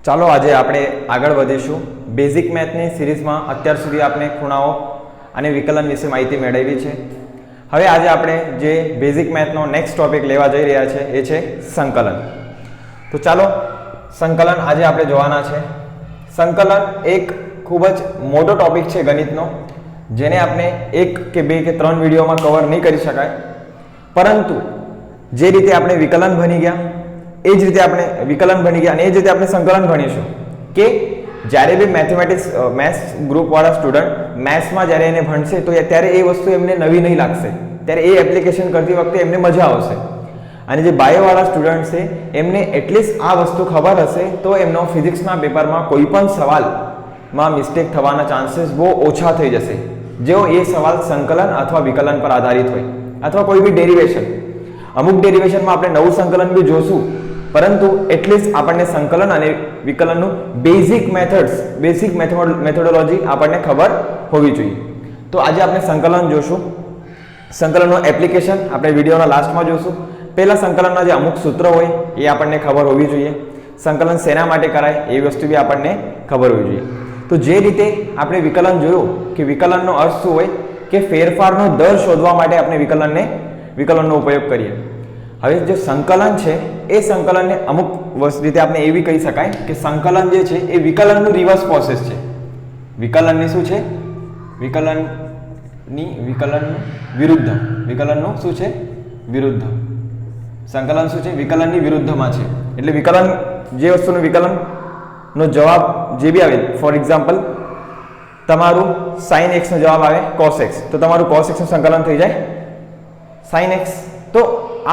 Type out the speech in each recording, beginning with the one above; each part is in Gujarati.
ચાલો આજે આપણે આગળ વધીશું બેઝિક મેથની સિરીઝમાં અત્યાર સુધી આપણે ખૂણાઓ અને વિકલન વિશે માહિતી મેળવી છે। હવે આજે આપણે જે બેઝિક મેથનો નેક્સ્ટ ટોપિક લેવા જઈ રહ્યા છે એ છે સંકલન। તો ચાલો સંકલન આજે આપણે જોવાના છે। સંકલન એક ખૂબ જ મોટો ટોપિક છે ગણિતનો, જેને આપણે એક કે બે કે ત્રણ વિડીયોમાં કવર નહીં કરી શકાય, પરંતુ જે રીતે આપણે વિકલન ભણી ગયા એ જ રીતે આપણે વિકલન ભણી ગયા અને એ જ રીતે આપણે સંકલન ભણીશું કે જ્યારે બી મેથ્સ ગ્રુપવાળા સ્ટુડન્ટ મેથ્સમાં જ્યારે એને ભણશે તો ત્યારે એ વસ્તુ એમને નવી નહીં લાગશે, ત્યારે એ એપ્લિકેશન કરતી વખતે એમને મજા આવશે। અને જે બાયોવાળા સ્ટુડન્ટ છે એમને એટલીસ્ટ આ વસ્તુ ખબર હશે તો એમનો ફિઝિક્સના પેપરમાં કોઈ પણ સવાલમાં મિસ્ટેક થવાના ચાન્સીસ બહુ ઓછા થઈ જશે, જેઓ એ સવાલ સંકલન અથવા વિકલન પર આધારિત હોય અથવા કોઈ બી ડેરિવેશન। અમુક ડેરિવેશનમાં આપણે નવું સંકલન બી જોશું, પરંતુ એટલીસ્ટ આપણને સંકલન અને વિકલનનું બેઝિક મેથોડોલોજી આપણને ખબર હોવી જોઈએ। તો આજે આપણે સંકલન જોશું, સંકલનનો એપ્લિકેશન આપણે વિડીયોના લાસ્ટમાં જોશું। પહેલા સંકલનના જે અમુક સૂત્રો હોય એ આપણને ખબર હોવી જોઈએ, સંકલન શેના માટે કરાય એ વસ્તુ બી આપણને ખબર હોવી જોઈએ। તો જે રીતે આપણે વિકલન જોયું કે વિકલનનો અર્થ શું હોય કે ફેરફારનો દર શોધવા માટે આપણે વિકલનનો ઉપયોગ કરીએ। હવે જે સંકલન છે એ સંકલનને અમુક રીતે આપણે એવી કહી શકાય કે સંકલન જે છે એ વિકલનનું રિવર્સ પ્રોસેસ છે। વિકલનની શું છે? વિકલનનું વિરુદ્ધ। વિકલનનું શું છે? વિરુદ્ધ। સંકલન શું છે? વિકલનની વિરુદ્ધમાં છે। એટલે વિકલન જે વસ્તુનું વિકલનનો જવાબ જે બી આવે, ફોર એક્ઝામ્પલ તમારું sin x નો જવાબ આવે cos x, તો તમારું cos x નું સંકલન થઈ જાય sin x। તો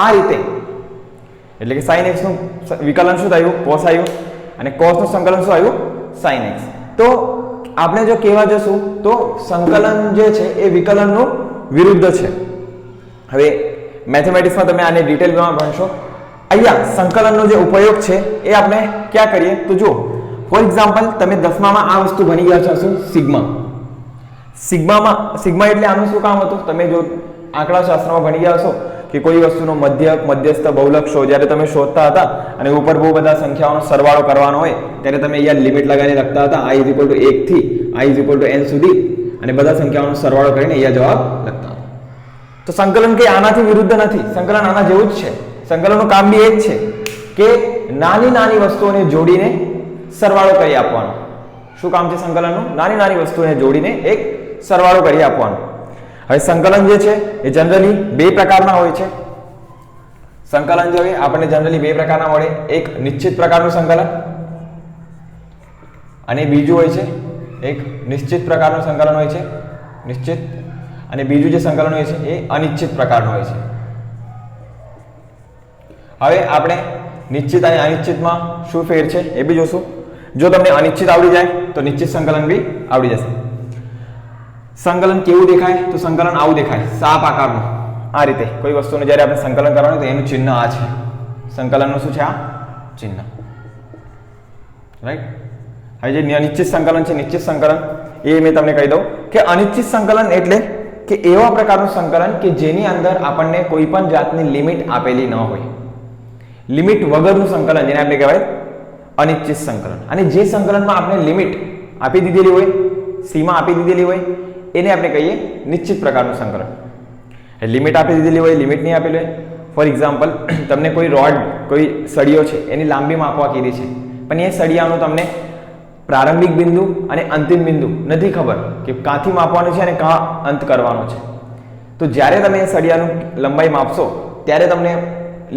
આ રીતે એટલે કે sin x નું વિકલન શું થયું? cos આવ્યું, અને cos નું સંકલન શું આવ્યું? sin x। તો આપણે જો કહેવા જશું તો સંકલન જે છે એ વિકલનનું વિરુદ્ધ છે। હવે મેથેમેટિક્સમાં તમે આને ડિટેલમાં ભણશો। અહીંયા સંકલનનો જે ઉપયોગ છે એ આપણે ક્યાં કરીએ તો જુઓ, ફોર એક્ઝામ્પલ તમે 10મામાં આ વસ્તુ ભણી ગયા છો, શું? સિગ્મા એટલે આનું શું કામ હતું? તમે જો આંકડાશાસ્ત્રમાં ભણી ગયા છો કે કોઈ વસ્તુનો મધ્યસ્થ બહુલક જ્યારે તમે શોધતા હતા અને ઉપર બહુ બધા સંખ્યાઓનો સરવાળો કરવાનો હોય ત્યારે તમે અહીંયા લિમિટ લગાવીને લખતા હતા i = 1 થી i = n સુધી, અને બધા સંખ્યાઓનો સરવાળો કરીને અહીંયા જવાબ લખતા હતા। તો સંકલન કે આનાથી વિરુદ્ધ નથી, સંકલન આના જેવું જ છે। સંકલનનું કામ બી એ જ છે કે નાની વસ્તુઓને જોડીને સરવાળો કરી આપવાનો। શું કામ છે સંકલનનું? નાની વસ્તુઓને જોડીને એક સરવાળો કરી આપવાનો। હવે સંકલન જે છે એ જનરલી બે પ્રકારના હોય છે। સંકલન જે હોય આપણને જનરલી બે પ્રકારના મળે, એક નિશ્ચિત પ્રકારનું સંકલન અને બીજું હોય છે એક નિશ્ચિત પ્રકારનું સંકલન હોય છે, નિશ્ચિત, અને બીજું જે સંકલન હોય છે એ અનિશ્ચિત પ્રકારનું હોય છે। હવે આપણે નિશ્ચિત અને અનિશ્ચિતમાં શું ફેર છે એ બી જોશું। જો તમને અનિશ્ચિત આવડી જાય તો નિશ્ચિત સંકલન બી આવડી જશે। સંકલન કેવું દેખાય? તો સંકલન આવું દેખાય, સાપ આકારનું। આ રીતે કોઈ વસ્તુનું જ્યારે આપણે સંકલન કરવાનું તો એનું ચિહ્ન આ છે, સંકલનનું શું છે? આ ચિહ્ન, રાઈટ। હવે જે અનિશ્ચિત સંકલન છે, નિશ્ચિત સંકલન, એ મેં તમને કહી દઉં કે અનિશ્ચિત સંકલન એટલે કે એવા પ્રકારનું સંકલન કે જેની અંદર આપણને કોઈ પણ જાતની લિમિટ આપેલી ન હોય, લિમિટ વગરનું સંકલન, જેને આપણે કહેવાય અનિશ્ચિત સંકલન। અને જે સંકલનમાં આપણે લિમિટ આપી દીધેલી હોય, સીમા આપી દીધેલી હોય, એને આપણે કહીએ નિશ્ચિત પ્રકારનું સંકલન। લિમિટ આપી દીધેલી હોય, લિમિટ નહીં આપેલી હોય, ફોર એક્ઝામ્પલ તમને કોઈ રોડ, કોઈ સળીઓ છે એની લાંબી માપવા કીધી છે, પણ એ સળિયાનું તમને પ્રારંભિક બિંદુ અને અંતિમ બિંદુ નથી ખબર કે ક્યાંથી માપવાનું છે અને ક્યાં અંત કરવાનો છે। તો જ્યારે તમે એ સળિયાનું લંબાઈ માપશો ત્યારે તમને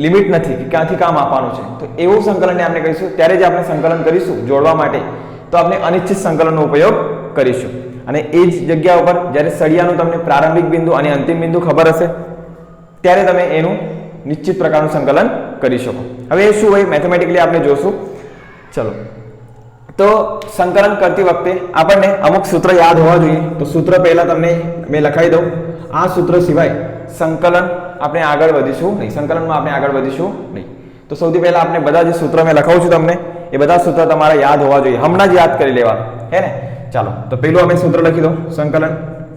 લિમિટ નથી કે ક્યાંથી ક્યાં માપવાનું છે, તો એવું સંકલનને આપણે કહીશું। ત્યારે જ આપણે સંકલન કરીશું જોડવા માટે તો આપણે અનિશ્ચિત સંકલનનો ઉપયોગ કરીશું। અને એ જ જગ્યા ઉપર જ્યારે સળિયાનું તમને પ્રારંભિક બિંદુ અને અંતિમ બિંદુ ખબર હશે ત્યારે તમે એનું નિશ્ચિત પ્રકારનું સંકલન કરી શકો। હવે એ શું હોય મેથેમેટિકલી આપણે જોશું। ચલો, તો સંકલન કરતી વખતે આપણને અમુક સૂત્ર યાદ હોવા જોઈએ। તો સૂત્ર પહેલા તમને મેં લખાવી દઉં। આ સૂત્ર સિવાય સંકલન આપણે આગળ વધીશું નહીં, સંકલનમાં આપણે આગળ વધીશું નહીં। તો સૌથી પહેલા આપણે બધા જે સૂત્ર મેં લખાવું છું તમને, એ બધા સૂત્ર તમારા યાદ હોવા જોઈએ, હમણાં જ યાદ કરી લેવા, હે ને? ચાલો, તો પહેલું અમે સૂત્ર લખી દો, સંકલન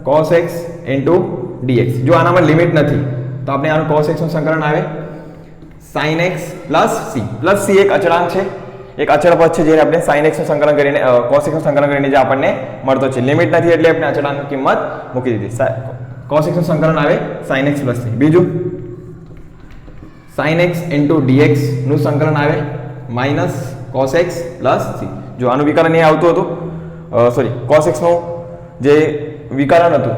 cos x * dx। જો આનામાં લિમિટ નથી તો આપણે આનું cos x નું સંકલન આવે sin x + c। + c એક અચળાંક છે એક અચળ પદ છે જેને આપણે sin x નું સંકલન કરીને cos x નું સંકલન કરીને જે આપણને મળતો છે, લિમિટ નથી એટલે આપણે અચળાંકની કિંમત મૂકી દીધી. cos x નું સંકલન આવે sin x + c. બીજું sin x * dx નું સંકલન આવે -cos x + c. જો આનું વિકલન એ આવતું હતું, સોરી, cos x નું જે વિકલન હતું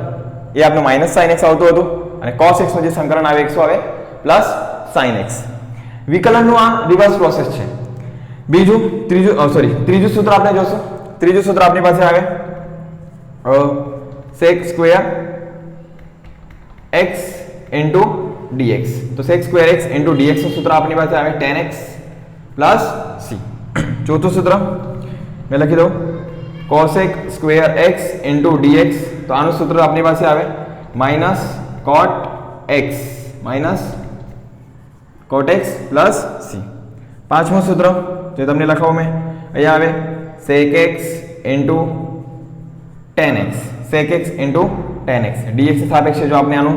એ આપણું -sin x આવતું હતું અને cos x નું જે સંકલન આવે શું આવે +sin x. વિકલનનું આ રિવર્સ પ્રોસેસ છે. બીજું ત્રીજું સૂત્ર આપણે જોશું. ત્રીજું સૂત્ર આપણી પાસે આવે sec² x * dx. તો sec² x * dx નું સૂત્ર આપણી પાસે આવે tan x + c. ચોથું સૂત્ર મેં લખી દઉં cosec² x * dx. તો આનું સૂત્ર આપણી પાસે આવે -cot x + c. પાંચમું સૂત્ર જે તમને લખાવું મેં અહીંયા આવે sec x * tan x. sec x * tan x. dx સાપેક્ષે જો આપણે આનું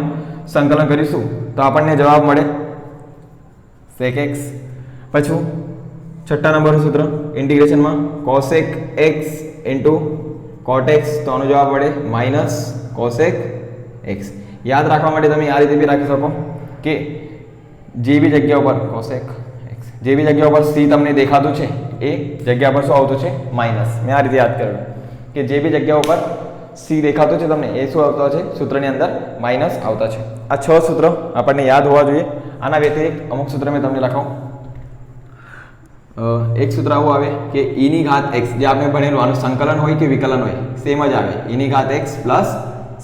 સંકલન કરીશું તો આપણને જવાબ મળે sec x. પછી છઠ્ઠા નંબરનું સૂત્ર ઇન્ટિગ્રેશનમાં cosec x * cot x. તો આનો જવાબ મળે -cosec x. યાદ રાખવા માટે તમે આ રીતે બી રાખી શકો કે જે બી જગ્યા ઉપર cosec x, જે બી જગ્યા ઉપર c તમને દેખાતું છે એ જગ્યા પર શું આવતું છે માઇનસ. મેં આ રીતે યાદ કર્યું કે જે બી જગ્યા ઉપર c દેખાતું છે તમને એ શું આવતા છે સૂત્રની અંદર માઇનસ આવતા છે. આ 6 સૂત્રો આપણને યાદ હોવા જોઈએ. આના વ્યતિરિક્ત અમુક સૂત્ર મેં તમને લખાવું. એક સૂત્ર આવું આવે કે e⁻x, જે આપણે ભણેલું આનું સંકલન હોય કે વિકલન હોય સેમ જ આવે e⁻x +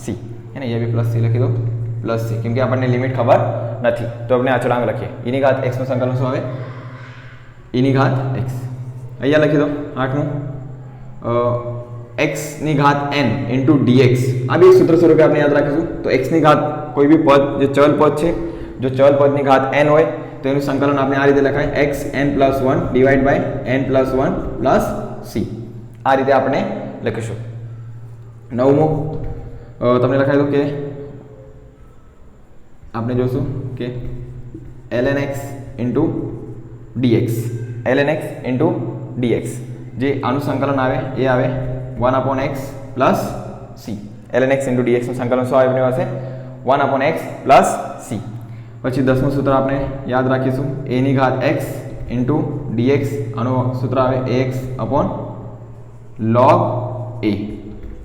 c. હે ને, અહીંયા બી +c લખી દો +c, કેમ કે આપણને લિમિટ ખબર નથી તો આપણે અચળાંક લખીએ. e⁻x નું સંકલન શું આવે e⁻x. અહીંયા લખી દો આઠમું x⁻n * dx. આ બી સૂત્ર સ્વરૂપે આપણે યાદ રાખીશું. તો x ની ઘાત કોઈ બી પદ જે ચલ પદ છે, જો ચલ પદની ઘાત n હોય તો એનું સંકલન આપણે આ રીતે લખાય xn + 1 / n + 1 + c. આ રીતે આપણે લખીશું. નવમું તમને લખાઈ દો કે આપણે જોશું કે ln x * dx. ln x * dx જે આનું સંકલન આવે એ આવે 1/x + c. ln x * dx નું સંકલન શું આવે આપણી પાસે 1/x + c. પછી 10મું સૂત્ર આપણે યાદ રાખીશું a⁻x * dx. આનું સૂત્ર આવે ax/log a.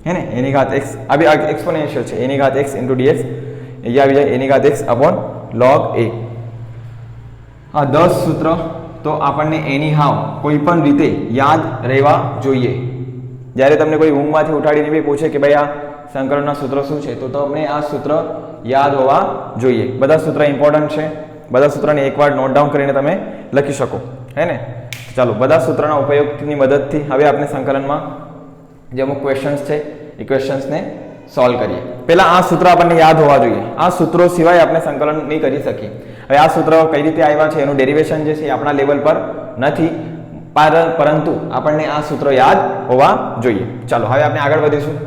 હે ને, a⁻x આ બી એક્સપોનેન્શિયલ છે. a⁻x * dx અહીંયા આવી જાય a⁻x/log a. આ 10 સૂત્ર તો આપણને એનીહાઉ કોઈ પણ રીતે યાદ રહેવા જોઈએ. જ્યારે તમને કોઈ ઊંઘમાંથી ઉઠાડીને બી પૂછે કે ભાઈ આ સંકલનના સૂત્ર શું છે તો તમને આ સૂત્ર યાદ હોવા જોઈએ. બધા સૂત્ર ઇમ્પોર્ટન્ટ છે. બધા સૂત્રને એકવાર નોટ ડાઉન કરીને તમે લખી શકો. હે ને, ચાલો બધા સૂત્રના ઉપયોગની મદદથી હવે આપણે સંકલનમાં જે અમુક ક્વેશ્ચન્સ છે એ ક્વેશ્ચન્સને સોલ્વ કરીએ. પહેલા આ સૂત્ર આપણને યાદ હોવા જોઈએ. આ સૂત્રો સિવાય આપણે સંકલન નહીં કરી શકીએ. હવે આ સૂત્ર કઈ રીતે આવ્યા છે એનું ડેરિવેશન જે છે એ આપણા લેવલ પર નથી, પરંતુ આપણને આ સૂત્રો યાદ હોવા જોઈએ. ચાલો હવે આપણે આગળ વધીશું.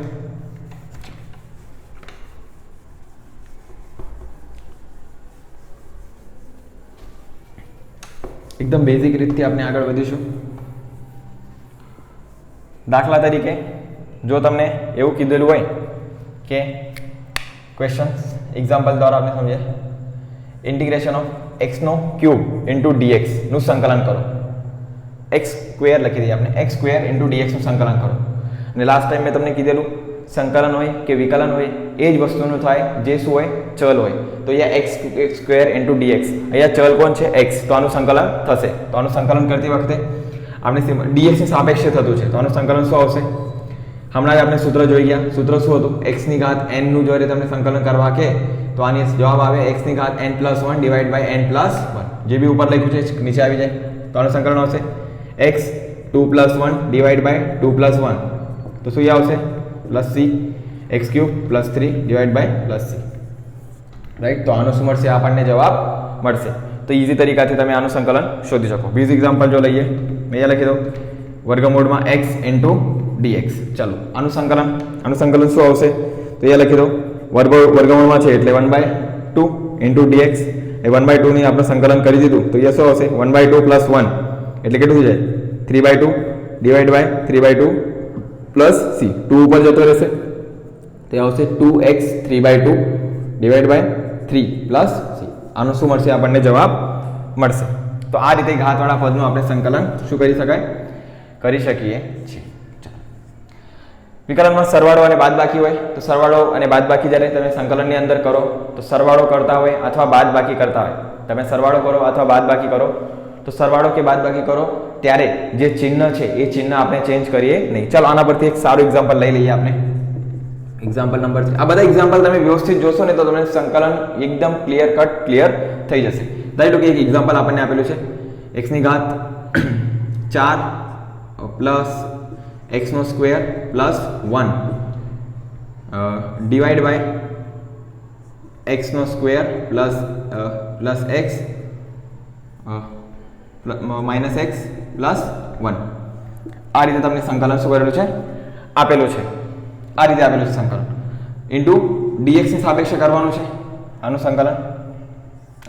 એકદમ બેઝિક રીતથી આપણે આગળ વધીશું. દાખલા તરીકે જો તમને એવું કીધેલું હોય કે ક્વેશ્ચન્સ એક્ઝામ્પલ દ્વારા આપણે સમજીએ ઇન્ટિગ્રેશન ઓફ x³ * dx નું સંકલન કરો. x² લખી દઈએ આપણે x² * dx નું સંકલન કરો. અને લાસ્ટ ટાઈમ મેં તમને કીધેલું સંકલન હોય કે વિકલન હોય એ જ વસ્તુનું થાય જે શું હોય ચલ હોય. તો અહીંયા x² * dx, અહીંયા ચલ કોણ છે x, તો આનું સંકલન થશે. તો આનું સંકલન કરતી વખતે આપણે dx ની સાપેક્ષે થતું છે તો આનું સંકલન શું આવશે? હમણાં જ આપણે સૂત્ર જોઈ ગયા. સૂત્ર શું હતું? x⁻n નું જો તમને સંકલન કરવા કે તો આની જવાબ આવે x⁻n + 1 / n + 1. જે બી ઉપર લખ્યું છે નીચે આવી જાય તો આનું સંકલન આવશે x2 + 1 / 2 + 1. તો શું આવશે? +c. x³ + 3 / +c. રાઈટ. તો આનું શું મળશે? આપણને જવાબ મળશે. તો ઈઝી તરીકાથી તમે આનું સંકલન શોધી શકો. બીજું એક્ઝામ્પલ જો લઈએ, મેં અહીંયા લખી દઉં વર્ગમૂળમાં x * dx. ચાલો આનું સંકલન શું આવશે? તો અહીંયા લખી દઉં વર્ગમૂળમાં છે એટલે 1/2 * dx. એ 1/2 ની આપણે સંકલન કરી દીધું તો અહીંયા શું આવશે? 1/2 + 1 એટલે કેટલું થઈ જાય? 3/2 ડિવાઈડ બાય 3/2 પ્લસ સી 2 ઉપર જતો રહેશે તે આવશે 2x 3/2 divide by 3 plus C. આનો શું મળશે આપણને જવાબ મળશે. તો આ રીતે ઘાતવાળા પદનું આપણે સંકલન શું કરી શકાય કરી શકીએ છીએ. વિકલનમાં સરવાળો અને બાદબાકી હોય તો સરવાળો અને બાદબાકી જ્યારે તમે સંકલનની અંદર કરો તો સરવાળો કરતા હોય અથવા બાદબાકી કરતા હોય તમે સરવાળો કરો અથવા બાદબાકી કરો તો સરવાળો કે બાદબાકી કરો ત્યારે જે ચિહ્ન છે એ ચિહ્ન આપણે ચેન્જ કરીએ નહીં. ચાલો આના પરથી એક સારું એક્ઝામ્પલ લઈ લઈએ આપણે. Example number 3. આ બધા એક્ઝામ્પલ તમે વ્યવસ્થિત જોશો ને તો તમને સંકલન એકદમ ક્લિયર થઈ જશે. ધારો કે એક એક્ઝામ્પલ આપણને આપેલું છે x ની ઘાત 4 પ્લસ x નો square plus 1 divide by x નો square plus x minus x plus 1. આ રીતે તમને સંકલન શું કરેલું છે આપેલું છે. આ રીતે આપેલું છે સંકલન ઇન્ટુ dx ની સાપેક્ષે કરવાનું છે આનું સંકલન.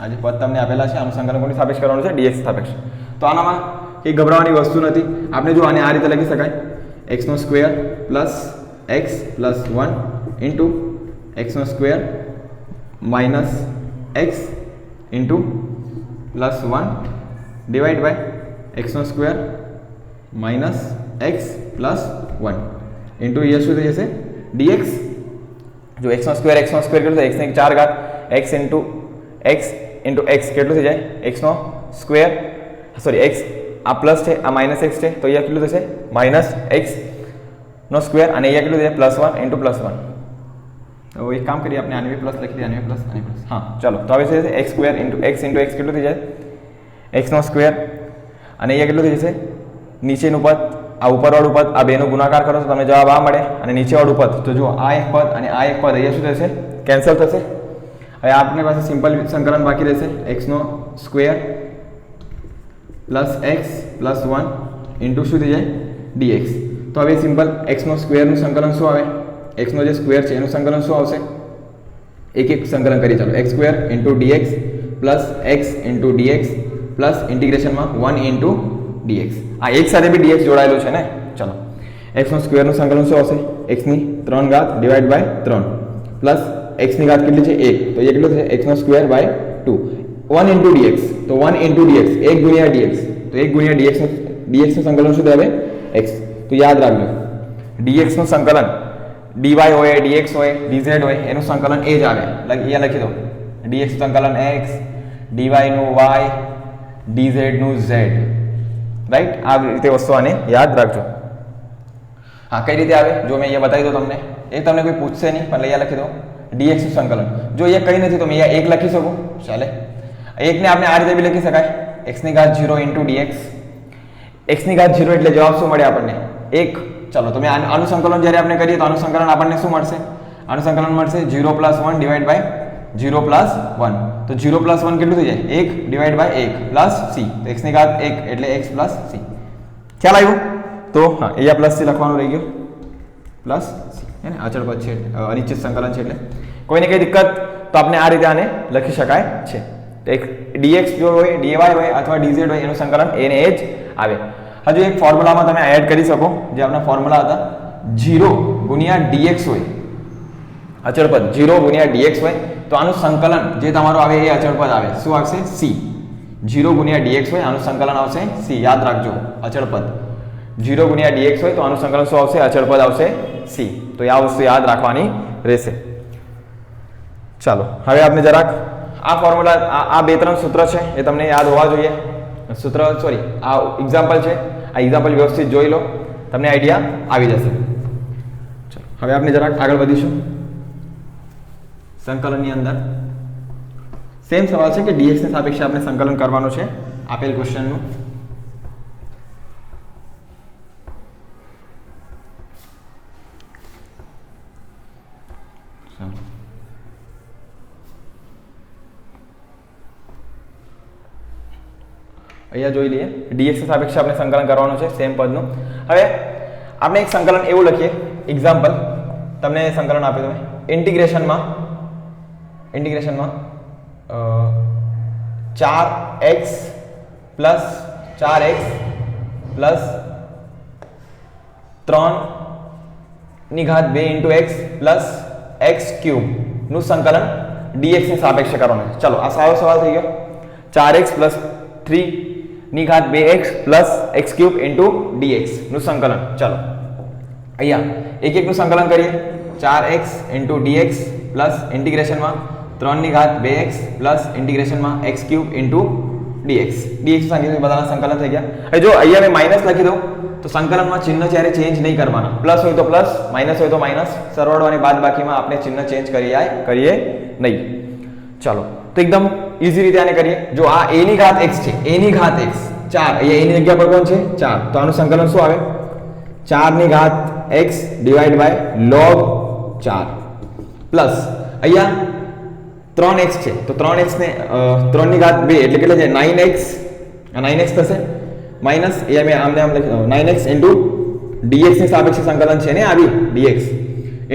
આ જે પદ તમને આપેલા છે આનું સંકલન કોની સાપેક્ષ કરવાનું છે dx સાપેક્ષ. તો આનામાં કંઈ ગભરાવાની વસ્તુ નથી. આપણે જો આને આ રીતે લખી શકાય x નો square plus x plus 1 into x નો square minus x into plus 1 divide by x નો square minus x plus 1 into એ શું થઈ જશે dx. જો x નો સ્ક્વેર કેટલું થાય x ની 4 ઘાત x ઇન્ટુ x કેટલું થઈ જાય x નો સ્ક્વેર સોરી x આ પ્લસ છે આ માઇનસ x છે તો અહીંયા કેટલું થશે માઇનસ x નો સ્ક્વેર અને અહીંયા કેટલું થશે પ્લસ 1 ઇન્ટુ પ્લસ 1. તો એક કામ કરીએ આપણે આને પ્લસ લખી દઈએ આને પ્લસ આને પ્લસ. હા ચાલો તો હવે છે x સ્ક્વેર ઇન્ટુ x કેટલું થઈ જાય x નો સ્ક્વેર અને અહીંયા કેટલું થઈ જશે નીચેનું પદ આ ઉપરવાળું પદ આ બેનો ગુણાકાર કરો તો તમને જવાબ આ મળે અને નીચેવાળું પદ તો જો આ એક પદ અને આ એક પદ અહીંયા શું થશે કેન્સલ થશે. હવે આપણી પાસે સિમ્પલ સંકલન બાકી રહેશે x નો square plus x plus 1 into શું થઈ જાય dx. તો હવે સિમ્પલ x નો સ્ક્વેરનું સંકલન શું આવે x નો જે સ્ક્વેર છે એનું સંકલન શું આવશે એક સંકલન કરી ચાલો x square into dx plus x into dx plus ઇન્ટિગ્રેશનમાં 1 ઇન્ટુ dx. આ એક સાથે બી dx જોડાયેલું છે ને. ચલો x નો સ્ક્વેરનું સંકલન શું આવશે x ની 3 ઘાત ડિવાઈડ બાય 3 પ્લસ x ની ઘાત કેટલી છે 1 તો એ કેટલું થશે x નો સ્ક્વેર બાય 2 1 ઇન્ટુ dx તો 1 ઇન્ટુ dx 1 ગુણ્યા dx તો 1 ગુણ્યા dx નું સંકલન શું આવે x. તો યાદ રાખજો dx નું સંકલન dy હોય dx હોય dz હોય એનું સંકલન એ જ આવે. અહીંયા લખી દો dx નું સંકલન x dy નું y dz નું z રાઈટ. આ રીતે વસ્તુ આને યાદ રાખજો. હા કઈ રીતે આવે જો મેં અહીંયા બતાવી દો તમને એ તમને કોઈ પૂછશે નહીં પણ અહીંયા લખી દો dx નું સંકલન. જો અહીંયા કંઈ નથી તો મેં અહીંયા 1 લખી શકું ચાલે. 1 ને આપણે આ રીતે બી લખી શકાય x ની ઘાત 0 ઇન્ટુ dx. x ની ઘાત 0 એટલે જવાબ શું મળે આપણને 1. ચાલો તમે આનું સંકલન જ્યારે આપણે કરીએ તો આનું સંકલન આપણને શું મળશે આનું સંકલન મળશે 0 પ્લસ 1 ડિવાઈડ બાય 0 પ્લસ 1 તો 0 પ્લસ 1 કેટલું થઈ જાય 1 ડિવાઈડ બાય 1 પ્લસ c તો x ની ઘાત 1 એટલે x પ્લસ c. ખ્યાલ આવ્યો. તો હા અહીંયા પ્લસ c લખવાનું રહી ગયું પ્લસ c હે ને અચળ પદ છે અનિશ્ચિત સંકલન છે એટલે કોઈને કઈ દિક્કત તો આપણે આ રીતે આને લખી શકાય છે. dx જો હોય dy હોય અથવા dz હોય એનું સંકલન એને એ જ આવે. હજુ એક ફોર્મ્યુલામાં તમે એડ કરી શકો જે આપણા ફોર્મ્યુલા હતા 0 ગુણ્યા dx હોય અચળ પદ 0 ગુણ્યા dx હોય તો આનું સંકલન જે તમારું આવે એ અચળ પદ આવે શું આવશે c. 0 ગુણ્યા dx હોય આનું સંકલન આવશે c. યાદ રાખજો અચળ પદ 0 ગુણ્યા dx હોય તો આનું સંકલન શું આવશે અચળ પદ આવશે c. તો આ વસ્તુ યાદ રાખવાની રહેશે. ચાલો હવે આપણે જરાક આ ફોર્મ્યુલા આ બે ત્રણ સૂત્ર છે એ તમને યાદ હોવા જોઈએ. સૂત્ર સોરી આ એક્ઝામ્પલ છે આ એક્ઝામ્પલ વ્યવસ્થિત જોઈ લો તમને આઈડિયા આવી જશે. ચલો હવે આપણે જરાક આગળ વધીશું. સંકલનની અંદર સેમ સવાલ છે કે dx ની સાપેક્ષે આપણે સંકલન કરવાનું છે આપેલ ક્વેશ્ચનનું. અહીંયા જોઈ લઈએ dx ની સાપેક્ષે આપણે સંકલન કરવાનું છે સેમ પદનું. હવે આપણે એક સંકલન એવું લખીએ એક્ઝામ્પલ તમને સંકલન આપ્યું તમે ઇન્ટિગ્રેશનમાં 4x + 4x પ્લસ 3 ની ઘાત 2 into x plus x cube નું સંકલન dx ની સાપેક્ષે કરવાનું છે. ચલો આ સારો સવાલ થઈ ગયો. 4x પ્લસ 3 ની ઘાત 2x plus x cube into dx નું સંકલન. ચલો અહીંયા એક એક નું સંકલન કરીએ. 4x ઇન્ટુ dx પ્લસ ઇન્ટિગ્રેશનમાં 3 ની ઘાત 2x પ્લસ ઇન્ટિગ્રેશનમાં X cube into dx. dx બધાના સંકલન થઈ ગયા. હવે જો અહીંયા મેં માઇનસ લખી દઉં તો સંકલનમાં ચિહ્ન જ્યારે ચેન્જ નહીં કરવાના. પ્લસ હોય તો પ્લસ, માઇનસ હોય તો માઇનસ. સરવાળો અને બાદબાકીમાં આપણે ચિહ્ન ચેન્જ કરીએ નહીં. ચાલો તો એકદમ ઈઝી રીતે આને કરીએ. જો આ a ની ઘાત x છે, a ની ઘાત x 4, અહીંયા a ની જગ્યા પર કોણ છે 4, તો આનું સંકલન શું આવે 4 ની ઘાત x divide by log 4 plus અહીંયા 3x છે તો 3x ને 3 ની ઘાત 2 એટલે કેટલા છે 9x, આ 9x થશે માઈનસ એ મેં આમને આમ લખી 9x ઇન્ટુ dx ની સાપેક્ષે સંકલન છે ને આવી dx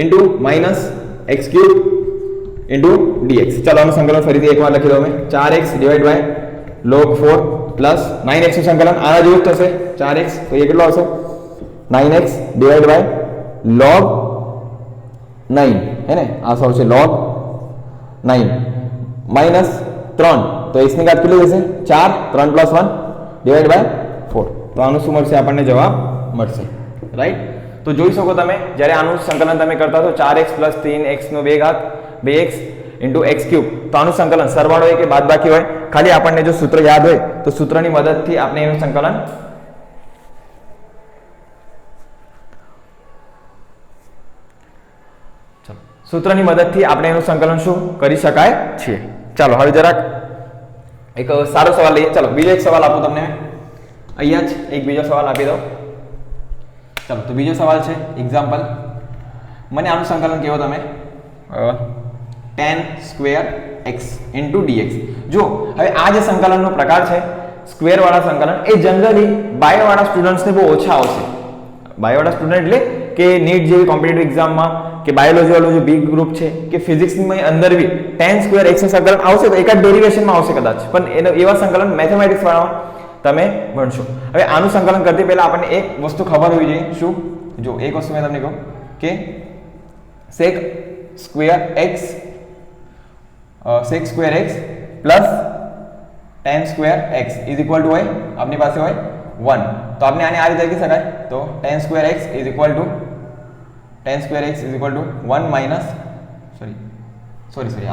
into minus x cube into dx. ચાલો આનું સંકલન ફરીથી એકવાર લખી દઉં મેં 4x divide by log 4 plus 9x નું સંકલન આના જેવું જ થશે 4x, તો એ કેટલો આવશે 9x ડિવાઇડ બાય log 9 હે ને, આ શું આવશે log 9 માઈનસ 3 તો x ની ઘાત કેટલી થશે 4, 3 પ્લસ 1 ડિવાઇડ બાય 4. તો આનું શું મળશે આપણને જવાબ મળશે. રાઈટ, તો જોઈ શકો તમે જ્યારે આનું સંકલન તમે કરતા તો 4x પ્લસ 3x નો 2 ઘાત 2x ઇન્ટુ એક્સ ક્યુબ, તો આનું સંકલન સરવાળો હોય કે બાદબાકી હોય, ખાલી આપણને જો સૂત્ર યાદ હોય તો સૂત્રની મદદથી આપણે એનું સંકલન સૂત્રની મદદથી આપણે એનું સંકલન શું કરી શકાય છે. ચાલો હવે જરાક એક સારો સવાલ લઈએ. ચાલો બીજો એક સવાલ આપું તમને અહીંયા જ એક બીજો સવાલ આપી દો. ચાલો તો બીજો સવાલ છે એક્ઝામ્પલ. મને આનું સંકલન કેવો તમે tan square x into dx. જો હવે આ જે સંકલનનો પ્રકાર છે સ્ક્વેર વાળા સંકલન એ જનરલી બાયો વાળા સ્ટુડન્ટ્સને બહુ ઓછા આવશે. બાયો વાળા સ્ટુડન્ટ એટલે કે નીટ જેવી કોમ્પિટિટિવ એક્ઝામમાં કે બાયોલોજી વાળો જે બિગ ગ્રુપ છે કે ફિઝિક્સની અંદર બી tan સ્ક્વેર x નું સંકલન આવશે તો એકાદ ડેરિવેશનમાં આવશે કદાચ, પણ એવા સંકલન મેથેમેટિક્સ વાળામાં તમે ભણશો. હવે આનું સંકલન કરતી પહેલા આપણને એક વસ્તુ ખબર હોવી જોઈએ. શું? જો એક વસ્તુ મેં તમને કહું કે sec square x plus tan square x is equal to હોય આપની પાસે હોય 1, તો આપણે આને આ રીતે લખી શકાય. તો tan square x is equal to 1 minus sorry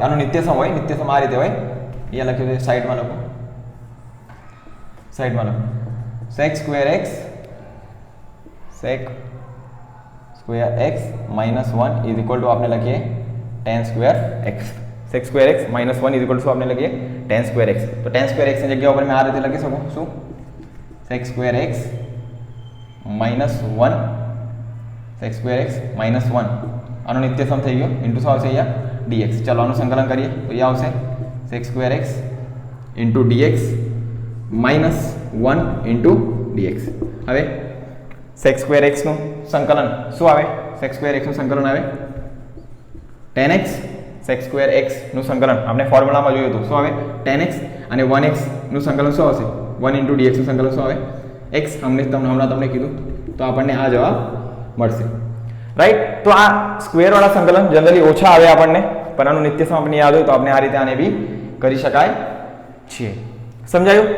આનો નિત્યસમ હોય, નિત્યસમ આ રીતે હોય, અહીંયા લખ્યું છે સાઈડમાં લખો sec square x minus 1 is equal to આપણે લખીએ tan square x. sec square x minus 1 is equal to આપણે લખીએ tan સ્ક્વેર x. તો tan સ્ક્વેર x ની જગ્યા ઉપર મેં આ રીતે લખી શકું શું sec સ્ક્વેર x માઇનસ 1 આનો નિત્યસમ થઈ ગયો ઇન્ટુ શું આવશે અહીંયા dx. ચાલો આનું સંકલન કરીએ તો એ આવશે sec square x into dx minus 1 into dx. હવે sec સ્ક્વેર x નું સંકલન શું આવે? sec સ્ક્વેર x નું સંકલન આવે tan x. sec square x નું સંકલન આપણે ફોર્મ્યુલામાં જોયું હતું શું આવે tan x, અને 1x નું સંકલન શું આવશે 1 ઇન્ટુ dx નું સંકલન શું આવે x. હમણાં તમને કીધું તો આપણને આ જવાબ મળશે. રાઈટ, તો આ સ્ક્વેર વાળા સંકલન જનરલી ઓછા આવે આપણને, પણ આનું નિત્યસમ આપણને યાદ હોય તો આપણે આ રીતે આને બી કરી શકાય છે. સમજાયું?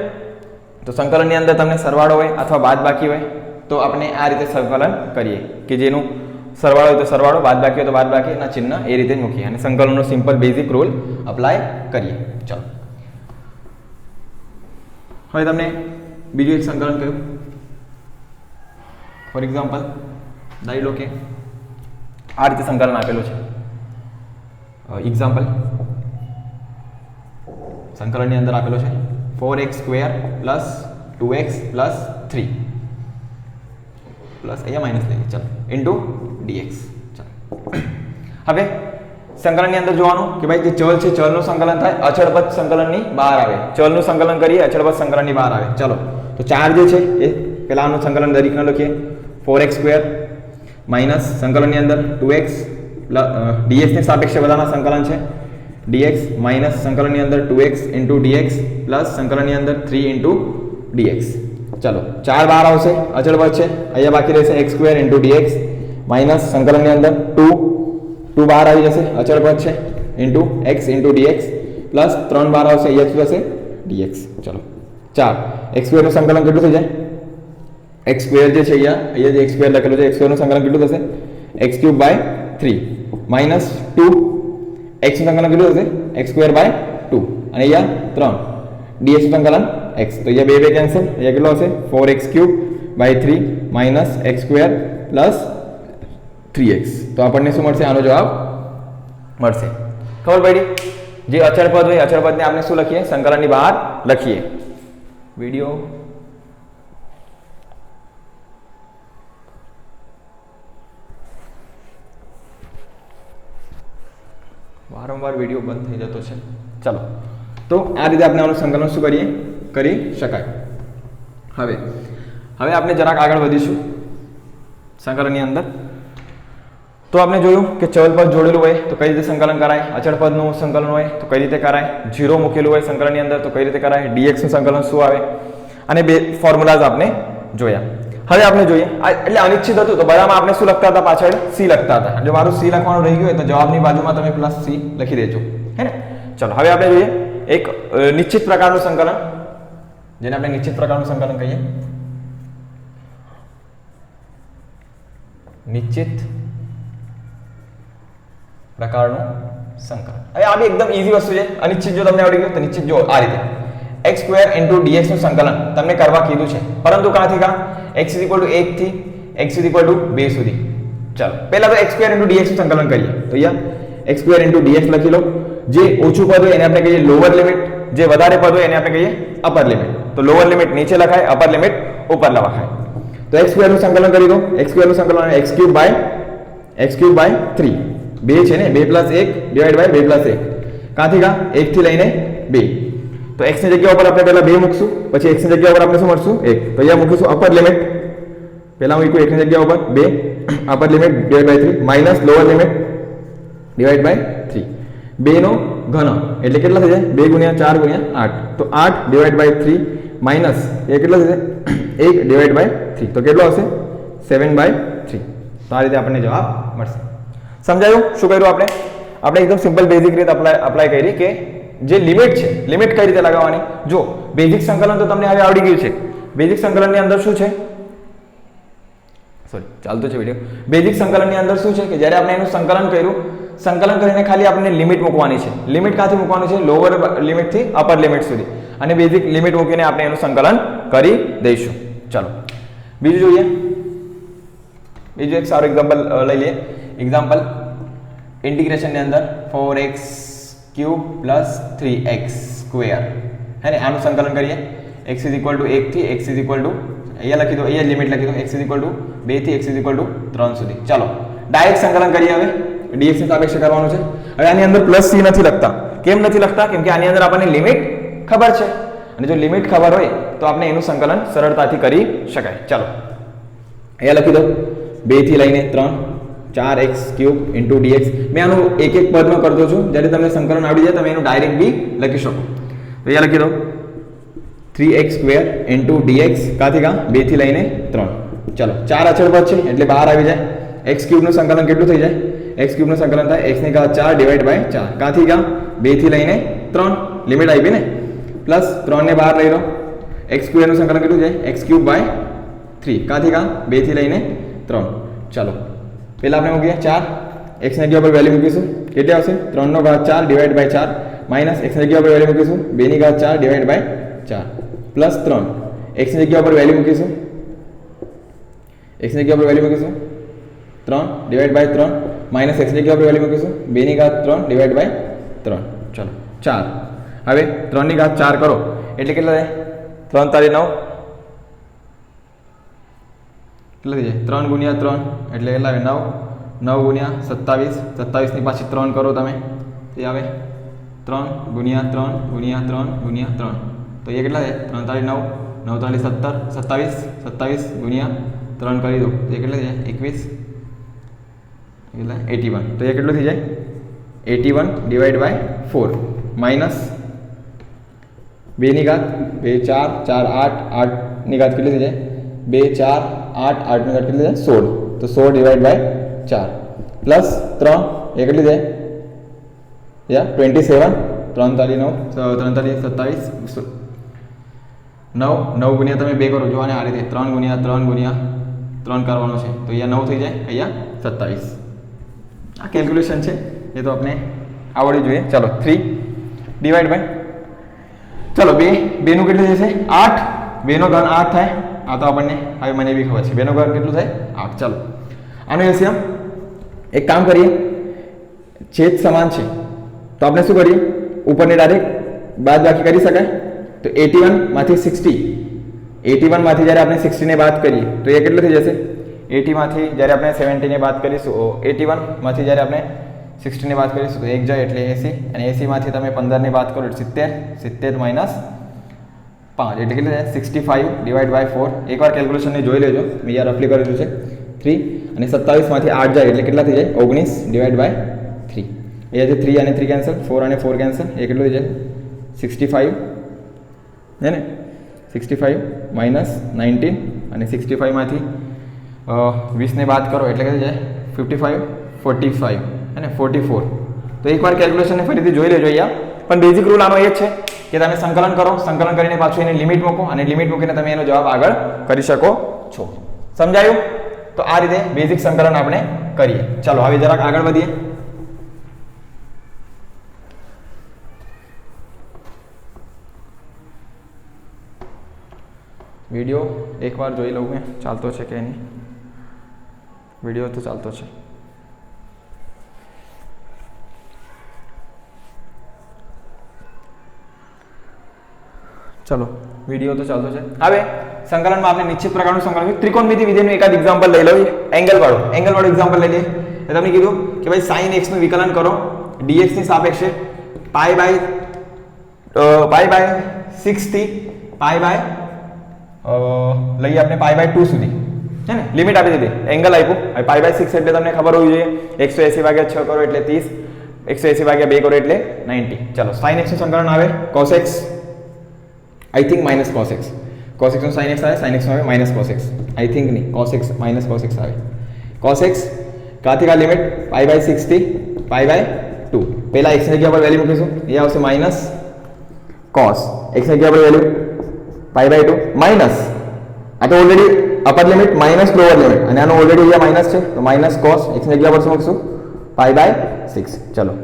તો સંકલનની અંદર તમને સરવાળો હોય અથવા બાદબાકી હોય તો આપણે આ રીતે સંકલન કરીએ કે જેનું સરવાળો હોય તો સરવાળો, બાદબાકી હોય તો બાદબાકી ના ચિહ્ન એ રીતે જ મૂકીએ અને સંકલનનો સિમ્પલ બેઝિક રૂલ અપ્લાય કરીએ. ચાલો હવે તમને બીજું એક સંકલન કહ્યું. ફોર એક્ઝામ્પલ ધારી લો કે આ રીતે સંકલન આપેલું છે. એક્ઝામ્પલ સંકલનની અંદર આપેલો છે 4x square plus 2x plus 3 plus અહીંયા માઇનસ લઈએ ચાલો ઇન્ટુ dx. ચાલો હવે સંકલનની અંદર જોવાનું કે ભાઈ જે ચલ છે ચલનું સંકલન થાય, અચળ પદ સંકલનની બહાર આવે. ચલનું સંકલન કરીએ અચળ પદ સંકલનની બહાર આવે. ચાલો તો 4 જે છે એ પહેલા આનું સંકલન દરેકને લખીએ 4x સ્ક્વેર માઇનસ સંકલનની અંદર 2x dx ની સાપેક્ષે બધાના સંકલન છે dx માઇનસ સંકલનની અંદર 2x ઇન્ટુ dx પ્લસ સંકલનની અંદર 3 ઇન્ટુ dx. ચલો 4 બહાર આવશે, અચળ પદ છે. અહીંયા બાકી રહેશે x square into dx minus સંકલનની અંદર 2 બહાર આવી જશે, અચળ પદ છે, into x into dx plus 3 બહાર આવશે, અહીંયા શું થશે dx. ચલો 4 x સ્ક્વેરનું સંકલન કેટલું થઈ જાય? x સ્ક્વેર જે છે અહીંયા જે x સ્ક્વેર લખેલું છે, x સ્ક્વેરનું સંકલન કેટલું થશે? x cube by 3 minus 2 x નું સંકલન કેટલું થશે? x સ્ક્વેર બાય 2 અને અહીંયા 3 dx નું સંકલન x. તો અહીંયા 2 કેન્સલ, અહીંયા કેટલો હશે? 4x cube by 3 minus x square plus 3x. તો આપણને શું મળશે? આનો જવાબ મળશે. ખબર પડી? જે અચળ પદ હોય અચળ પદને આપણે શું લખીએ? સંકલનની બહાર લખીએ. વિડિયો વારંવાર વિડીયો બંધ થઈ જતો છે. ચાલો, તો આ રીતે આપણે આનું સંકલન શું કરી શકાય. હવે આપણે જરાક આગળ વધીશું સંકલનની અંદર. તો આપણે જોયું કે ચલ પદ જોડેલું હોય તો કઈ રીતે સંકલન કરાય, અચળ પદનું સંકલન હોય તો કઈ રીતે કરાય, ઝીરો મૂકેલું હોય સંકલનની અંદર તો કઈ રીતે કરાય, dx નું સંકલન શું આવે, અને બે ફોર્મ્યુલાઝ આપણે જોયા. હવે આપણે જોઈએ એટલે અનિશ્ચિત હતું તો બધામાં આપણે શું લખતા હતા? પાછળ c લખતા હતા. જો મારું c લખવાનું રહી ગયું હોય તો જવાબની બાજુમાં તમે પ્લસ c લખી દેજો, હે ને. ચલો હવે આપણે જોઈએ એક નિશ્ચિત પ્રકારનું સંકલન, જેને આપણે નિશ્ચિત પ્રકારનું સંકલન કહીએ. નિશ્ચિત પ્રકારનું સંકલન. હવે આ બી એકદમ ઈઝી વસ્તુ છે. અનિશ્ચિત જો તમને આવડી ગયું તો નિશ્ચિત જો આ રીતે x સ્ક્વેર ઇન્ટુ dx નું સંકલન તમને કરવા કીધું છે, પરંતુ કાંથી કા? x 1 થી x 2 સુધી. ચાલો પહેલા તો x સ્ક્વેર ઇન્ટુ dx નું સંકલન કરીએ. તો અહીંયા x સ્ક્વેર ઇન્ટુ dx લખી લો. જે ઓછું પદ હોય એને આપણે કહીએ લોઅર લિમિટ, જે વધારે પદ હોય એને આપણે કહીએ અપર લિમિટ. તો લોઅર લિમિટ નીચે લખાય, અપર લિમિટ ઉપર લખાય. તો x સ્ક્વેર નું સંકલન કરી દો. x સ્ક્વેર નું સંકલન x ક્યુબ બાય 3 2 છે ને, 2 + 1 ડિવાઇડ બાય 2 + 1. કાંથી કા? 1 થી લઈને 2. તો x ની જગ્યા ઉપર આપણે પહેલા 2 મૂકશું, પછી x ની જગ્યા ઉપર આપણે શું મળશું? 1. તો અહીંયા મૂકીશું અપર લિમિટ. પહેલા મૂક્યું 1 ની જગ્યા ઉપર 2 upper limit divide by 3 minus lower limit divide by 3. 2 નો ઘન એટલે કેટલા થઈ જાય? 2 × 4 × 8. તો 8 ડિવાઇડ બાય 3 માઇનસ એ કેટલા થઈ જાય? 1 ડિવાઇડ બાય 3. તો કેટલો આવશે? 7/3. તો આ રીતે આપણને જવાબ મળશે. સમજાયું શું કર્યું આપણે? આપણે એકદમ સિમ્પલ બેઝિક રીત અપ્લાય કરી કે જે લિમિટ છે, લિમિટ કઈ રીતે લગાવવાની. જો બેઝિક સંકલન તો તમને હવે આવડી ગયું છે. બેઝિક સંકલનની અંદર શું છે? સોરી, ચાલતો છે વિડિયો. બેઝિક સંકલનની અંદર શું છે કે જ્યારે આપણે એનું સંકલન કર્યું, સંકલન કરીને ખાલી આપણે લિમિટ મૂકવાની છે. લિમિટ ક્યાંથી મૂકવાની છે? લોઅર લિમિટ થી અપર લિમિટ સુધી. અને બેઝિક લિમિટ મૂકીને આપણે એનું સંકલન કરી દઈશું. ચાલો બીજું જોઈએ. બીજું એક સારું એક્ઝામ્પલ લઈ લઈએ. એક્ઝામ્પલ ઇન્ટિગ્રેશનની અંદર 4x cube plus 3x square, હે ને. આનું સંકલન કરીએ. x = 1 થી x = અહીંયા લખી દો, અહીંયા લિમિટ લખી દો. x = 2 થી x = 3 સુધી. ચાલો ડાયરેક્ટ સંકલન કરીએ. હવે dx ની સાપેક્ષે કરવાનું છે. હવે આની અંદર પ્લસ c નથી લખતા. કેમ નથી લખતા? કેમ કે આની અંદર આપણને લિમિટ ખબર છે, અને જો લિમિટ ખબર હોય તો આપણે એનું સંકલન સરળતાથી કરી શકાય. ચાલો અહીંયા લખી દો 2 થી લઈને 3 4x ક્યુબ ઇન્ટુ dx. મેં આનું એક એક પદમાં કરતો છું. જ્યારે તમને સંકલન આવડી જાય તમે એનું ડાયરેક્ટ બી લખી શકો. તો અહીંયા લખી દો 3x સ્ક્વેર ઇન્ટુ dx. કાથી કા? 2 થી લઈને 3. ચાલો 4 અચળ પદ છે એટલે બહાર આવી જાય. x ક્યુબ નું સંકલન કેટલું થઈ જાય? x ક્યુબ નું સંકલન થાય x ની ઘાત 4 ડિવાઇડ બાય 4. કાથી કા? 2 થી લઈને 3. લિમિટ આવી ને, પ્લસ 3 ને બહાર લઈ લો. x સ્ક્વેર નું સંકલન કેટલું છે? x cube by 3. કાથી કા? 2 થી લઈને 3. ચાલો પહેલા આપણે મૂકીએ 4. x ની જગ્યા પર વેલ્યુ મૂકીશું. કેટલી આવશે? 3 નો ઘાત 4 ડિવાઇડ બાય 4 માઇનસ x ની જગ્યા પર વેલ્યુ મૂકીશું 2 ની ઘાત 4 ડિવાઇડ બાય 4 પ્લસ 3. x ની જગ્યા પર વેલ્યુ મૂકીશું. x ની જગ્યા પર વેલ્યુ મૂકીશું 3 ડિવાઇડ બાય 3 માઇનસ x ની જગ્યા પર વેલ્યુ મૂકીશું 2 ની ઘાત 3 ડિવાઇડ બાય 3. ચલો 4. હવે 3 ની ઘાત 4 કરો એટલે કેટલા થાય? 3 તારી 9. કેટલા થઈ જાય? 3 × 3 એટલે કેટલા આવે? 9. 9 × 27. 27 ની પાછી 3 કરો તમે, તે આવે 3 × 3 × 3 × 3. તો એ કેટલા થાય? 3 તારી 9 9 તારી 17 27 27 × 3 કરી દો તો એ કેટલા થાય? 21 કેટલા? 81. તો એ કેટલું થઈ જાય? 81 ડિવાઇડ બાય 4 માઇનસ 2 ની ઘાત 2 4 4 8 8 ની ઘાત કેટલી થઈ જાય 2 4 8 8 ની ઘાત કેટલી થાય 16 તો 16 ડિવાઈડ બાય 4 પ્લસ 3 એ કેટલી થાય યા 27 3 તારી 9 3 તારી 27 9 9 ગુણ્યા તમે 2 કરો જો આને આ રીતે 3 ગુણ્યા 3 ગુણ્યા 3 કરવાનો છે તો અહીંયા 9 થઈ જાય અહીંયા 27 આ કેલ્ક્યુલેશન છે એ તો આપણે આવડવી જોઈએ ચલો 3 ડિવાઈડ બાય ચલો 2 2 નું કેટલું થશે 8 2 નો ઘન 8 થાય આ તો આપણને હવે મને બી ખબર છે 2 નો ઘન કેટલું થાય 8 ચલો આનું એલસીએમ એક કામ કરીએ છેદ સમાન છે તો આપણે શું કરીએ ઉપરને ડાયરેક્ટ બાદબાકી કરી શકાય તો 81 માંથી 60 81 માંથી જ્યારે આપણે 60 ને બાદ કરીએ તો એ કેટલું થઈ જશે 80 માંથી જ્યારે આપણે 70 ને બાદ કરીશું 81 માંથી જ્યારે આપણે 60 ને બાદ કરીશું તો 1 જાય એટલે 80 અને 80 માંથી તમે 15 ને બાદ કરો એટલે 70 70 માઈનસ 5 એટલે કેટલું થાય 65 ડિવાઈડ બાય 4 એકવાર કેલ્ક્યુલેશન ને જોઈ લેજો મેં યાર રફલી કરેલું છે 3 અને 27 માંથી 8 જાય એટલે કેટલા થઈ જાય 19 ડિવાઈડ બાય 3 એ છે 3 અને 3 કેન્સલ 4 અને 4 કેન્સલ એ કેટલું થઈ જાય 65 है ने 65 माइनस 19 અને 65 માંથી 20 ને બાદ કરો એટલે કેટલું જાય 55 45 है ने 44 તો એકવાર કેલ્ક્યુલેશન ને ફરીથી જોઈ લેજો અહીંયા પણ બેઝિક રૂલ આનો એ જ છે કે તમે સંકલન કરો સંકલન કરીને પાછું એની લિમિટ મૂકો અને લિમિટ મૂકીને તમે એનો જવાબ આગળ કરી શકો છો સમજાયું તો આ રીતે બેઝિક સંકલન આપણે કરીએ ચાલો હવે જરાક આગળ વધીએ વિડિયો એકવાર જોઈ લઉં મેં ચાલતો છે કે નહીં વિડિયો તો ચાલતો છે ચલો વિડિયો તો ચાલતો છે હવે સંકલનમાં આપણે નિશ્ચિત પ્રકારનું સંકલન ત્રિકોણમિતિ વિધેયનું એકાદ એક્ઝામ્પલ લઈ લો એંગલ વાળું એક્ઝામ્પલ લઈ લઈએ તો તમને કીધું કે ભાઈ sin x નું વિકલન કરો dx ની સાપેક્ષે પાઈ બાય 6 થી પાઈ બાય લઈએ આપણે પાઈ બાય 2 સુધી है ને લિમિટ આપી દીધી એંગલ આપ્યું હવે પાઈ બાય 6 એટલે તમને ખબર હોવી જોઈએ 180 ભાગ્યા 6 કરો એટલે 30 180 ભાગ્યા 2 કરો એટલે 90 ચલો sin x નું સંકલન આવે cos x I think minus cos x cos x નું sin x આવે sin x નું આવે minus cos x I think નહીં cos x minus cos x આવે cos x કાથી કા લિમિટ પાઈ બાય 6 થી પાઈ બાય 2 પહેલા x ની જગ્યા પર વેલ્યુ મૂકીશું એ આવશે માઈનસ cos x ની જગ્યા પર વેલ્યુ પાઈ બાય 2 માઈનસ આ તો already upper limit minus lower limit અને આનો ઓલરેડી અહીંયા માઈનસ છે તો માઈનસ cos x ની જગ્યા પર શું મૂકશું પાઈ બાય 6 ચલો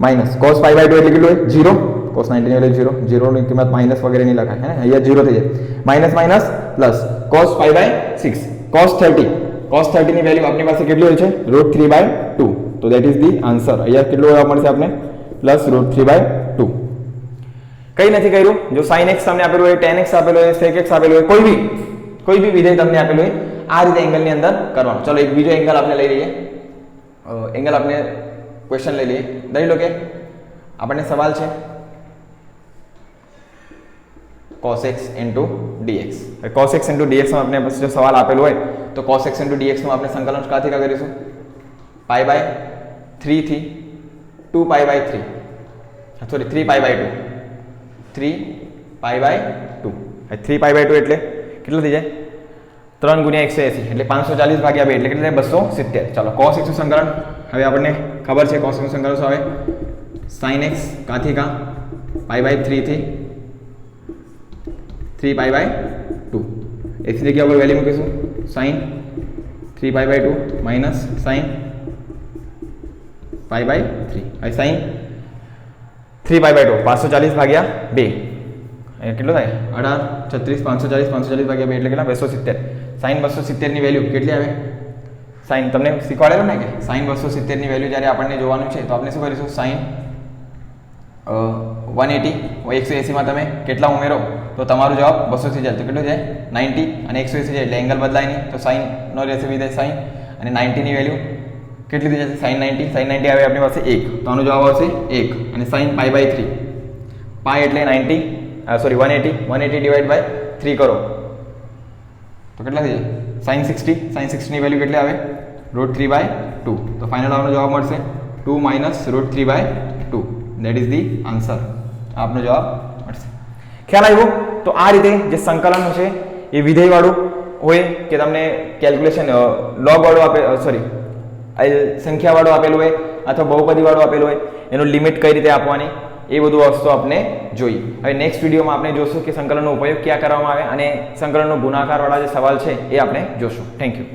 માઈનસ cos પાઈ બાય 2 એટલે કેટલું હોય 0 cos 90 ની વેલ્યુ 0 0 ની કિંમત માઈનસ વગેરે નહીં લખાય હે ને અહીંયા 0 થઈ જાય minus minus plus cos pi by 6 cos 30 ની વેલ્યુ આપણી પાસે કેટલી હોય છે √3/2 તો ધેટ ઇઝ ધી આન્સર અહીંયા કેટલું જવાબ મળશે આપણે પ્લસ √3/2 કઈ નથી કર્યું જો sin x તમને આપેલું હોય tan x આપેલું હોય sec x આપેલું હોય કોઈ બી વિધેય તમને આપેલું હોય આ રીતે એંગલ ની અંદર કરવાનું ચલો એક બીજો એંગલ આપણે લઈ લઈએ એંગલ આપણે ક્વેશ્ચન લઈ લઈએ ધરી લો કે આપણને સવાલ છે cos x into dx cos x into dx માં આપણે જો સવાલ આપેલો હોય તો cos x into dx માં આપણે સંકલન કાથી કા કરીશું પાઈ બાય 3 થી 2 pi by 3 sorry 3 pi by 2 3 pi by 2 3 pi by 2 એટલે કેટલું થઈ જાય 3 ગુણ્યા 180 એટલે 540 ભાગ્યા 2 એટલે કેટલું થાય 270 ચાલો cos x નું સંકલન હવે આપણને ખબર છે cos x નું સંકલન શું આવે sin x કાથી કા પાઈ બાય 3 થી 3 પાઈ બાય 2 x ની જગ્યા પર વેલ્યુ મૂકીશું sin 3 pi by 2 minus sin pi by 3 હવે sin 3 પાઈ બાય 2 540 ભાગ્યા 2 એ કેટલું થાય 18 36 540 ભાગ્યા 2 એટલે કેટલા 270 sin 270 ની વેલ્યુ કેટલી આવે sin તમને શીખવાડેલું ને કે sin 270 ની વેલ્યુ જ્યારે આપણને જોવાનું છે તો આપણે શું કરીશું sin 180 180 માં તમે કેટલા ઉમેરો તો તમારો જવાબ 200 થઈ જાય તો કેટલું જાય 90 અને 180 જાય એટલે એંગલ બદલાય નહીં તો sin નો રેશિયો વિધેય sin અને 90 ની વેલ્યુ કેટલી થઈ જશે sin 90 આવે આપણી પાસે 1 તો આનો જવાબ આવશે 1 અને sin પાઈ બાય 3 પાઈ એટલે 90 સોરી 180 ડિવાઈડ બાય 3 કરો તો કેટલા થઈ જાય sin 60 ની વેલ્યુ કેટલી આવે √3/2 તો ફાઇનલ આવનો જવાબ મળશે 2 √3/2 ધેટ ઇઝ ધી આન્સર આપનો જવાબ મળશે ખ્યાલ આવ્યો તો આ રીતે જે સંકલન છે એ વિધેયવાળું હોય કે તમને કેલ્ક્યુલેશન લોગ વાળું સંખ્યાવાળું આપેલું હોય અથવા બહુપદીવાળું આપેલું હોય, એનું લિમિટ કઈ રીતે આપવાની, એ બધું વસ્તુ આપણે જોઈ. હવે નેક્સ્ટ વિડીયોમાં આપણે જોશું કે સંકલનનો ઉપયોગ ક્યાં કરવામાં આવે અને સંકલનનો ગુણાકારવાળા જે સવાલ છે એ આપણે જોશું. Thank you.